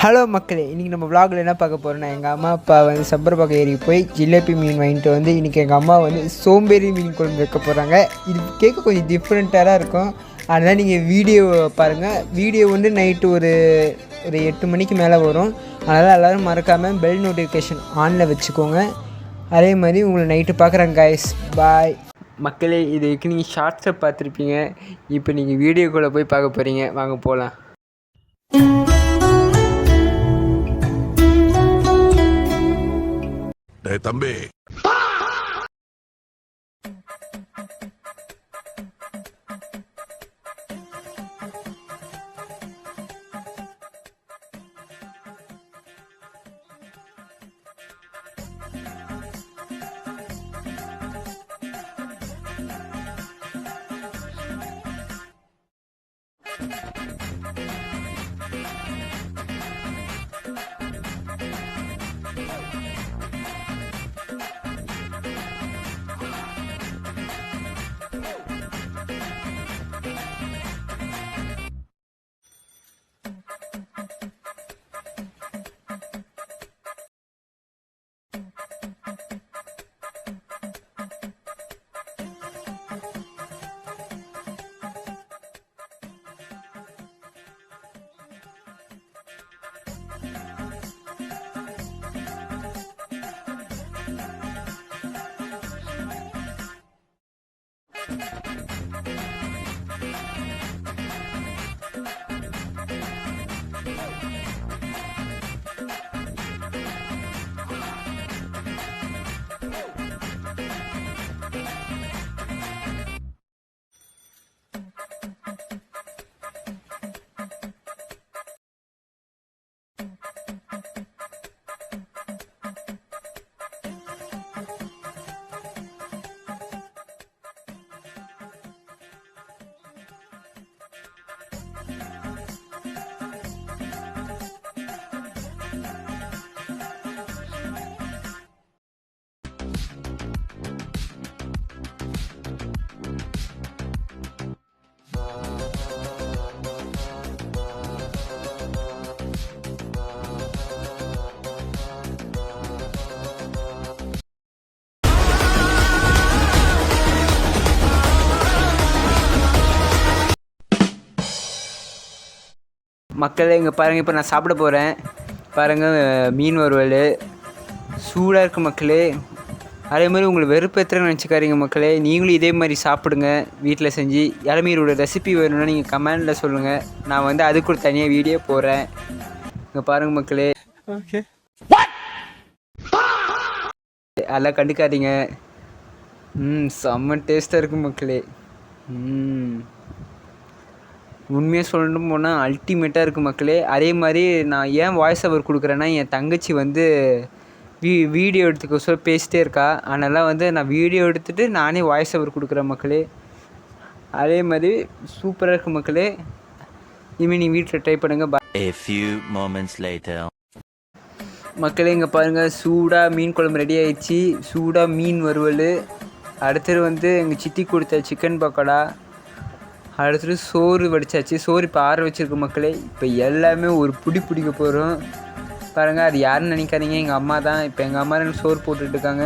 Hello மக்களே, இன்றைக்கி நம்ம விலாகில் என்ன பார்க்க போகிறோன்னா, எங்கள் அம்மா அப்பா வந்து சப்பரப்பாக்கம் ஏரிக்கு போய் ஜிலேபி மீன் வாங்கிட்டு வந்து இன்றைக்கி எங்கள் அம்மா வந்து சோம்பேறி மீன் குழம்பு வைக்க போகிறாங்க. இது கேட்க கொஞ்சம் டிஃப்ரெண்ட்டாக இருக்கும். அதனால் நீங்கள் வீடியோ பாருங்கள். வீடியோ வந்து நைட்டு ஒரு 8 மணிக்கு மேலே வரும். அதனால் எல்லோரும் மறக்காமல் பெல் நோட்டிஃபிகேஷன் ஆனில் வச்சுக்கோங்க. அதே மாதிரி உங்களை நைட்டு பார்க்குறேன் கைஸ். பாய் மக்களே. இதுக்கு நீங்கள் ஷார்ட்ஸை பார்த்துருப்பீங்க. இப்போ நீங்கள் வீடியோக்குள்ளே போய் பார்க்க போகிறீங்க. வாங்க போகலாம். தம்பி, மக்களே இங்கே பாருங்கள். இப்போ நான் சாப்பிட போகிறேன். பாருங்கள், மீன் வறுவல் சூடாக இருக்குது மக்களே. அதே மாதிரி உங்களுக்கு வெறுப்பேற்றுன்னு நினச்சிக்காதீங்க மக்களே. நீங்களும் இதே மாதிரி சாப்பிடுங்க வீட்டில் செஞ்சு. இளநீரோட ரெசிபி வேணும்னா நீங்கள் கமெண்டில் சொல்லுங்கள். நான் வந்து அதுக்கு ஒரு தனியாக வீடியோ போடுறேன். இங்கே பாருங்கள் மக்களே. ஓகே, அதெல்லாம் கண்டுக்காதீங்க. செம்ம டேஸ்ட்டாக இருக்கும் மக்களே. உண்மையாக சொல்லணும் போனால் அல்டிமேட்டாக இருக்குது மக்களே. அதே மாதிரி நான் ஏன் வாய்ஸ் ஓவர் கொடுக்குறேன்னா, என் தங்கச்சி வந்து வீடியோ எடுத்துக்க பேசிட்டே இருக்கா. அதனால் வந்து நான் வீடியோ எடுத்துகிட்டு நானே வாய்ஸ் ஓவர் கொடுக்குறேன் மக்களே. அதே மாதிரி சூப்பராக இருக்குது மக்களே. இனிமேல் நீங்கள் வீட்டில் ட்ரை பண்ணுங்கள். A few moments later. மக்களே இங்கே பாருங்கள், சூடாக மீன் குழம்பு ரெடி ஆகிடுச்சு. சூடாக மீன் வறுவல். அடுத்தது வந்து எங்கள் சித்தி கொடுத்த சிக்கன் பக்கோடா. அடுத்தது சோறு வடித்தாச்சு. சோறு இப்போ ஆற வச்சுருக்கு மக்களே. இப்போ எல்லாமே ஒரு பிடிக்க போகிறோம் பாருங்கள். அது யாருன்னு நினைக்காதீங்க, எங்கள் அம்மா தான். இப்போ எங்கள் அம்மா எனக்கு சோறு போட்டுட்ருக்காங்க.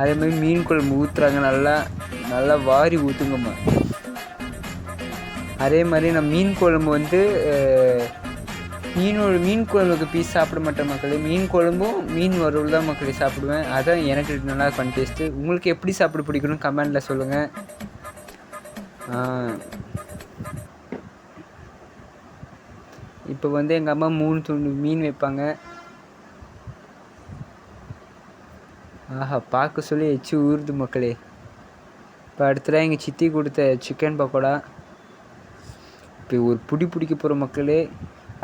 அதே மாதிரி மீன் குழம்பு ஊற்றுறாங்க. நல்லா வாரி ஊற்றுங்கம்மா. அதே மாதிரி நான் மீன் குழம்பு வந்து மீன் குழம்புக்கு பீஸ் சாப்பிட மாட்டேன் மக்களே. மீன் குழம்பும் மீன் வறுவல் தான் மக்களே சாப்பிடுவேன். அதான் எனக்கு நல்லா ஃபன் டேஸ்ட்டு. உங்களுக்கு எப்படி சாப்பிட பிடிக்கணும் கமெண்டில் சொல்லுங்கள். இப்போ வந்து எங்கள் அம்மா 3 துண்டு மீன் வைப்பாங்க. ஆஹா, பார்க்க சொல்லி எச்சு ஊறுது மக்களே. இப்போ அடுத்ததாக எங்கள் சித்தி கொடுத்த சிக்கன் பக்கோடா. இப்போ ஒரு பிடிக்க போகிற மக்களே.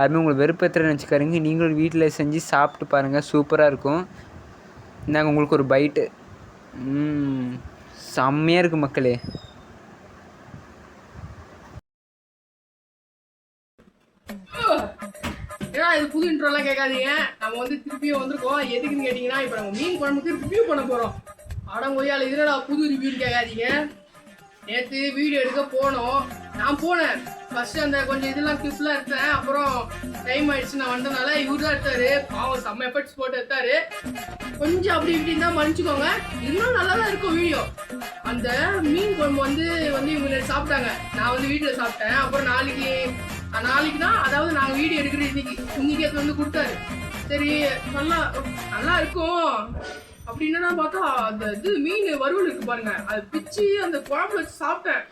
அதுமாதிரி உங்களுக்கு வெறுப்பேற்ற நினச்சிக்காருங்க. நீங்களும் வீட்டில் செஞ்சு சாப்பிட்டு பாருங்கள், சூப்பராக இருக்கும். நாங்கள் உங்களுக்கு ஒரு பைட்டு. செம்மையாக இருக்குது மக்களே. ஏன்னா இது புது இன்ட்ரோலாம் கேட்காதீங்க. நம்ம வந்து திருப்பியும் வந்திருக்கோம். எதுக்குன்னு கேட்டிங்கன்னா, இப்போ நம்ம மீன் குழம்புக்கு ரிவ்யூ பண்ண போகிறோம். அடங்கொய்யால் இதனடா புது ரிவ்யூன்னு கேட்காதீங்க. நேற்று வீடியோ எடுக்க போனோம். நான் போனேன், ஃபர்ஸ்ட் அந்த கொஞ்சம் இதெல்லாம் கிளிப்லாம் எடுத்தேன். அப்புறம் டைம் ஆயிடுச்சு நான் வந்தனால இவரு தான் எடுத்தாரு. பாவம் செம்ம எஃபர்ட்ஸ் போட்டு எடுத்தாரு. கொஞ்சம் அப்படி இப்படி தான் மன்னிச்சுக்கோங்க. இன்னும் நல்லா தான் இருக்கும் வீடியோ. அந்த மீன் குழம்பு வந்து இவங்க சாப்பிட்டாங்க. நான் வந்து வீட்டில் சாப்பிட்டேன். அப்புறம் நாளைக்கு தான், அதாவது நாங்கள் வீடியோ எடுக்கிற இன்னைக்கு அது வந்து கொடுத்தாரு. சரி நல்லா இருக்கும் அப்படின்னு பார்த்தா அந்த மீன் வறுவல் இருக்கு பாருங்க, அது பிச்சு அந்த குழம்புல வச்சு சாப்பிட்டேன்.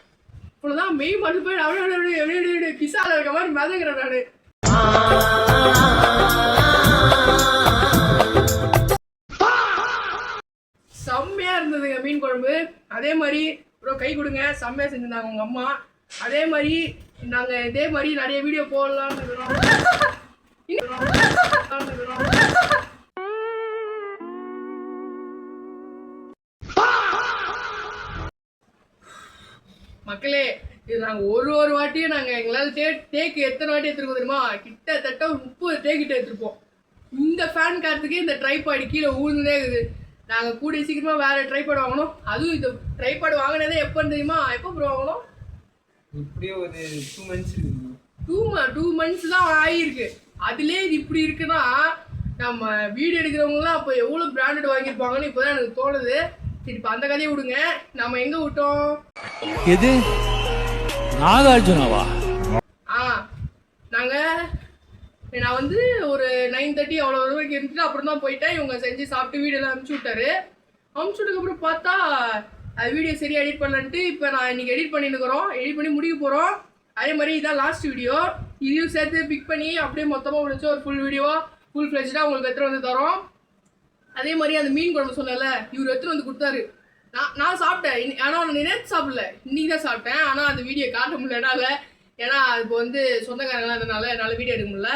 இப்போதான் மெய் மட்டும் போய் அப்படியே பிசால இருக்க மாதிரி மிதக்கிறேன் நானு. செம்மையா இருந்ததுங்க மீன் குழம்பு. அதே மாதிரி கை கொடுங்க, செம்மையா செஞ்சிருந்தாங்க உங்க அம்மா. அதே மாதிரி நாங்க இதே மாதிரி நிறைய வீடியோ போடலாம்னு இருக்கிறோம். மக்களே, இது நாங்க ஒரு வாட்டியும் நாங்க எங்களால் டேக்கு எத்தனை வாட்டி எடுத்துருக்கோம் தெரியுமா? கிட்டத்தட்ட 30 டேக்கிட்ட எடுத்துருப்போம். இந்த ஃபேன் காரத்துக்கே இந்த ட்ரைபாடு கீழே ஊழ்ந்துனே இருக்குது. நாங்கள் கூடிய சீக்கிரமா வேற ட்ரைபாடு வாங்கணும். அதுவும் இந்த ட்ரைபாடு வாங்கினதே எப்போன்னு தெரியுமா? எப்போ ப்ரோ வாங்கணும்? இப்படியே ஒரு 2 months 2 months தான் ஆகியிருக்கு. அதுலேயே இது இப்படி இருக்குன்னா நம்ம வீடியோ எடுக்கிறவங்களாம் அப்போ எவ்வளோ பிராண்டட் வாங்கியிருப்பாங்கன்னு இப்போதான் எனக்கு தோணுது. சரி, இப்போ அந்த கதையை விடுங்க. நம்ம எங்க விட்டோம்? எது நாகார்ஜுனாவா? நான் வந்து ஒரு 9:30 அவ்வளோ வரைக்கும் இருந்துட்டு அப்புறம் தான் போயிட்டேன். இவங்க செஞ்சு சாப்பிட்டு வீடியோலாம் அனுப்பிச்சி விட்டாரு. அனுப்பிச்சி விட்டதுக்கப்புறம் பார்த்தா அது வீடியோ சரியாக எடிட் பண்ணலன்ட்டு இப்போ நான் இன்னைக்கு எடிட் பண்ணி முடிக்க போகிறோம். அதே மாதிரி இதான் லாஸ்ட் வீடியோ. இதையும் சேர்த்து பிக் பண்ணி அப்படியே மொத்தமாக முடிச்சு ஒரு ஃபுல் ஃப்ளெஜ்டாக உங்களுக்கு எடுத்துகிட்டு வந்து தரோம். அதே மாதிரி அந்த மீன் குழம்பு சொன்னல, இவர் எடுத்துகிட்டு வந்து கொடுத்தாரு. நான் சாப்பிட்டேன். ஆனால் நான் நேற்று சாப்பிடல, இன்னைக்கு தான் சாப்பிட்டேன். ஆனால் அந்த வீடியோ காட்ட முடியல என்னால். ஏன்னா இப்போ வந்து சொந்தக்காரங்களாம் இருந்தனால என்னால் வீடியோ எடுக்க முடியல.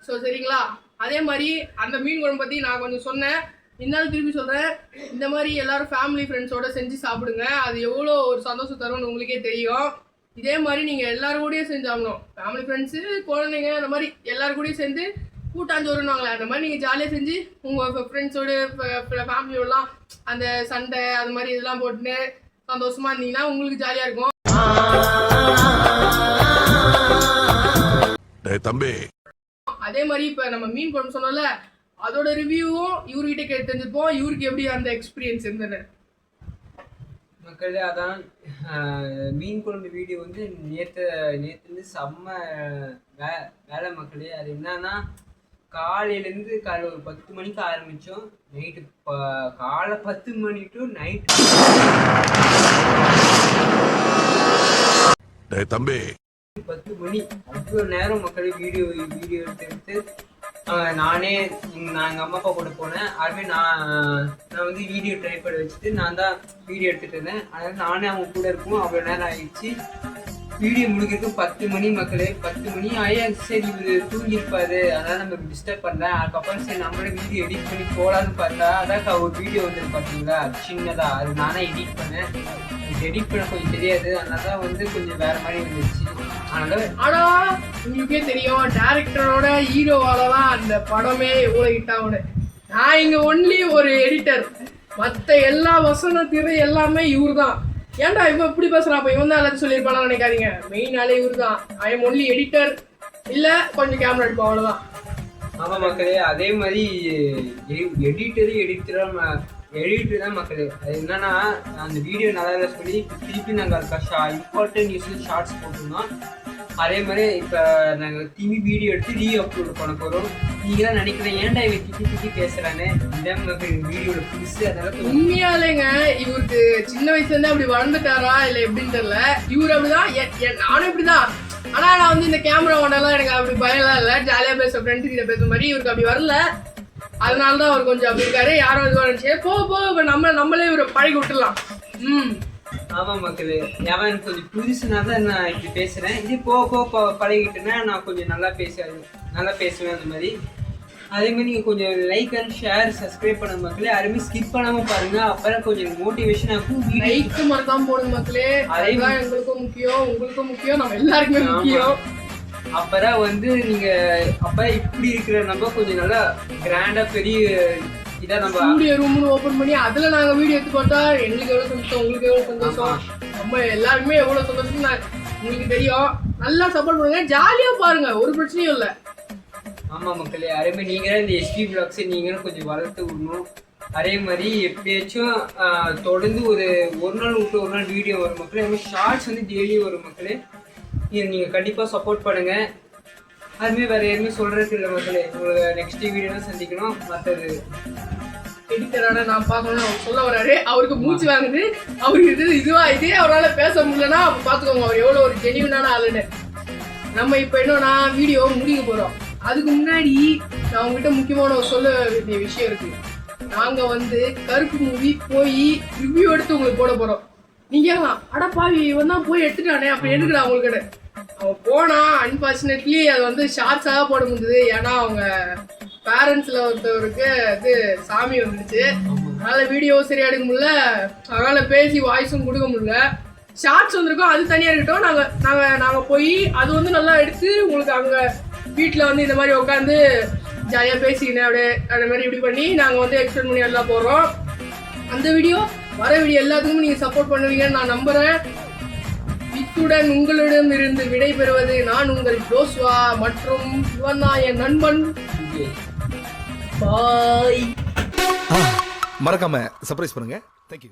ஸோ சரிங்களா, அதே மாதிரி அந்த மீன் குழம்பு பற்றி நான் கொஞ்சம் சொன்னேன். இருந்தாலும் திருப்பி சொல்கிறேன், இந்த மாதிரி எல்லாரும் ஃபேமிலி ஃப்ரெண்ட்ஸோடு செஞ்சு சாப்பிடுங்க. அது எவ்வளோ ஒரு சந்தோஷம் தரும்னு உங்களுக்கே தெரியும். இதே மாதிரி நீங்கள் எல்லாரும் கூடயும் செஞ்சாகணும். ஃபேமிலி ஃப்ரெண்ட்ஸு, குழந்தைங்க, அந்த மாதிரி எல்லாரும் கூடயும் சேர்ந்து கூட்டாஞ்சோறுனாங்களே, அந்த மாதிரி நீங்கள் ஜாலியாக செஞ்சு உங்கள் ஃப்ரெண்ட்ஸோடு ஃபேமிலியோடலாம் அந்த சண்டை அது மாதிரி இதெல்லாம் போட்டுன்னு சந்தோஷமாக இருந்தீங்கன்னா உங்களுக்கு ஜாலியாக இருக்கும். தம்பி, அதே மாதிரி இப்போ நம்ம மீன் குழம்பு சொன்னோம்ல, அதோட ரிவ்யூவும் இவர்கிட்ட கேட்டு தெரிஞ்சிருப்போம். இவருக்கு எப்படி அந்த எக்ஸ்பீரியன்ஸ் இருந்தது மக்களே. அதான் மீன் குழம்பு வீடியோ வந்து நேற்று வந்து செம்ம வேலை மக்களே. அது என்னன்னா, காலையிலேருந்து ஒரு 10 மணிக்கு ஆரம்பித்தோம். நைட்டு காலை 10 மணி டு நைட்டு தம்பி 10 மணி அவ்வளோ நேரம் மக்களே வீடியோ எடுத்து நானே நான் எங்கள் அம்மா அப்பா கூட போனேன். அதுமாதிரி நான் வந்து வீடியோ ட்ரை பண்ணி வச்சுட்டு நான் தான் வீடியோ எடுத்துகிட்டு இருந்தேன். அதனால் நானே அவங்க கூட இருக்கும். அவ்வளோ நேரம் ஆகிடுச்சு. வீடியோ முடிக்கிறதுக்கு 10 மணி மக்களே. 10 மணி ஆயா, சரி இவர் தூங்கியிருப்பாரு, அதனால் நம்ம டிஸ்டர்ப் பண்ணல. அதுக்கப்புறம் சரி நம்மளே வீடியோ எடிட் பண்ணி போகலான்னு பார்த்தா அதான் ஒரு வீடியோ வந்துருக்கு பார்த்தீங்களா, சின்னதாக. அது நானே எடிட் பண்ணேன். எடிட் பண்ண கொஞ்சம் தெரியாது, அதனால தான் வந்து கொஞ்சம் வேறு மாதிரி வந்துச்சு. ஆனால் உங்களுக்கே தெரியும், டேரக்டரோட ஹீரோவாலதான் அந்த படமே எவ்வளோ ஹிட் ஆகுது. நான் இங்கே ஒன்லி ஒரு எடிட்டர். மற்ற எல்லா வசனம் திரை எல்லாமே இவரு தான். ஏன்டா இவன் இப்படி பேசுறான்? அப்போ இவன் தான் எல்லாத்தையும் சொல்லியிருப்பானு நினைக்காதீங்க. மெயினாலே இவரு தான். ஐ எம் ஒன்லி எடிட்டர், இல்லை கொஞ்சம் கேமரா எடுப்போம், அவ்வளோதான். ஆமாம் மக்களே. அதே மாதிரி எடிட்டர் தான் மக்களே. அது என்னன்னா, அந்த வீடியோ நல்லா இல்லை சொல்லி திருப்பி நாங்கள் இம்பார்ட்டன்ட் நியூஸில் ஷார்ட்ஸ் போட்டிருந்தோம். அதே மாதிரி இப்போ நாங்கள் திரும்பி வீடியோ எடுத்து அப்லோட் பண்ண போகிறோம். நீங்களாம் நினைக்கிறேன், ஏன்டா இவன் திக்கி பேசுகிறானே, இதான் வீடியோட புதுசு. அதனால உண்மையாலேங்க இவருக்கு சின்ன வயசுலேருந்து அப்படி வளர்ந்துட்டாரா இல்லை எப்படின்னு தெரியல. இவர் அப்படிதான், நானும் இப்படிதான். ஆனால் நான் வந்து இந்த கேமரா ஓனெல்லாம் எனக்கு அப்படி பயம்லாம் இல்லை. ஜாலியாக பேசுவேன், ஃப்ரெண்ட்ஸ் கிட்ட பேசுற மாதிரி. இவருக்கு அப்படி வரல. அதனால தான் அவர் கொஞ்சம் அப்படி இருக்காரு. யாரும் இது நினச்சி இப்போ நம்மளே இவரை பழகி விட்டுலாம். ஆமாம் மக்களே. அவன் கொஞ்சம் புதுசுனா தான் நான் இப்படி பேசுகிறேன். இது போக பழகிட்டுனா நான் கொஞ்சம் நல்லா பேசுவேன் அந்த மாதிரி. அதே மாதிரி நீங்கள் கொஞ்சம் லைக் அண்ட் ஷேர் சப்ஸ்கிரைப் பண்ண மக்களே. யாருமே ஸ்கிப் பண்ணாமல் பாருங்கள். அப்புறம் கொஞ்சம் மோட்டிவேஷன் ஆகும். லைக்கு மறக்காம போடுங்க மக்களே. அதுதான் எங்களுக்கும் முக்கியம், உங்களுக்கும் முக்கியம், நம்ம எல்லாருக்குமே முக்கியம். அப்புறம் வந்து நீங்கள் அப்புறம் இப்படி இருக்கிற நம்ம கொஞ்சம் நல்லா கிராண்டாக பெரிய இதாக நம்ம ஸ்டூடியோ ரூம்னு ஓப்பன் பண்ணி அதில் நாங்கள் வீடியோ எடுத்து பார்த்தா எங்களுக்கு எவ்வளோ சந்தோஷம், உங்களுக்கு எவ்வளோ சந்தோஷம், நம்ம எல்லாருக்குமே எவ்வளோ சந்தோஷம் உங்களுக்கு தெரியும். நல்லா சப்போர்ட் பண்ணுங்க, ஜாலியா பாருங்க, ஒரு பிரச்சனையும் இல்லை. ஆமாம் மக்களே, அதே மாதிரி நீங்களும் இந்த எஸ்பி பிளாக்ஸை நீங்களும் கொஞ்சம் வளர்த்து விடணும். அதே மாதிரி எப்படியாச்சும் தொடர்ந்து ஒரு நாள் விட்டு ஒரு நாள் வீடியோ வரும் மக்களே. அதுமாதிரி ஷார்ட்ஸ் வந்து டெய்லியும் வரும் மக்களே. இது நீங்கள் கண்டிப்பாக சப்போர்ட் பண்ணுங்கள். அதுமாதிரி வேறு எதுவுமே சொல்கிறதுக்கு இல்லை மக்களே. உங்களை நெக்ஸ்ட் வீடியோலாம் சந்திக்கணும். மற்றது எடிட்டரான நான் பார்க்கணும்னு அவர் சொல்ல வர்றாரு. அவருக்கு மூச்சு வாங்குது, அவருக்கு இதே அவரால் பேச முடியலன்னா அப்போ பார்த்துக்கோங்க அவர் எவ்வளோ ஒரு ஜெனியூனான ஆளுன்னு. நம்ம இப்போ என்னன்னா வீடியோ முடிக்க போகிறோம். அதுக்கு முன்னாடி நான் உங்ககிட்ட முக்கியமான ஒரு சொல்ல வேண்டிய விஷயம் இருக்குது. நாங்கள் வந்து கருப்பு மூவி போய் ரிவ்யூ எடுத்து உங்களுக்கு போட போகிறோம். நீங்கள் அட பாவி இவன் தான் போய் எடுத்துட்டானே அப்படி எடுக்கிறா அவங்களுக்கு. அவன் போனால் அன்ஃபார்ச்சுனேட்லி அது வந்து ஷார்ட்ஸாக போட முடியுது. ஏன்னா அவங்க பேரண்ட்ஸில் ஒருத்தவருக்கு இது சாமி வந்துடுச்சு. அதனால் வீடியோ சரியா எடுக்க முடியல, அதனால் பேசி வாய்ஸும் கொடுக்க முடியல. ஷார்ட்ஸ் வந்திருக்கோம், அது தனியாக இருக்கட்டும். நாங்கள் போய் அது வந்து நல்லா எடுத்து உங்களுக்கு அங்கே வீட்டில் வந்து இந்த மாதிரி உட்காந்து ஜாலியாக பேசிக்கினேன் அப்படியே அந்த மாதிரி இப்படி பண்ணி நாங்கள் வந்து எக்ஸ்பிளைன் பண்ணி எல்லாம் போடுறோம். அந்த வீடியோ வர வீடியோ எல்லாத்துக்கும் நீங்கள் சப்போர்ட் பண்ணுவீங்கன்னு நான் நம்புகிறேன். இத்துடன் உங்களிடம் இருந்து விடைபெறுவது நான் உங்கள் ஜோஸ்வா மற்றும் இவன் தான் என் நண்பன். பாய். மறக்காம சர்ப்ரைஸ் பண்ணுங்க. தேங்க்யூ.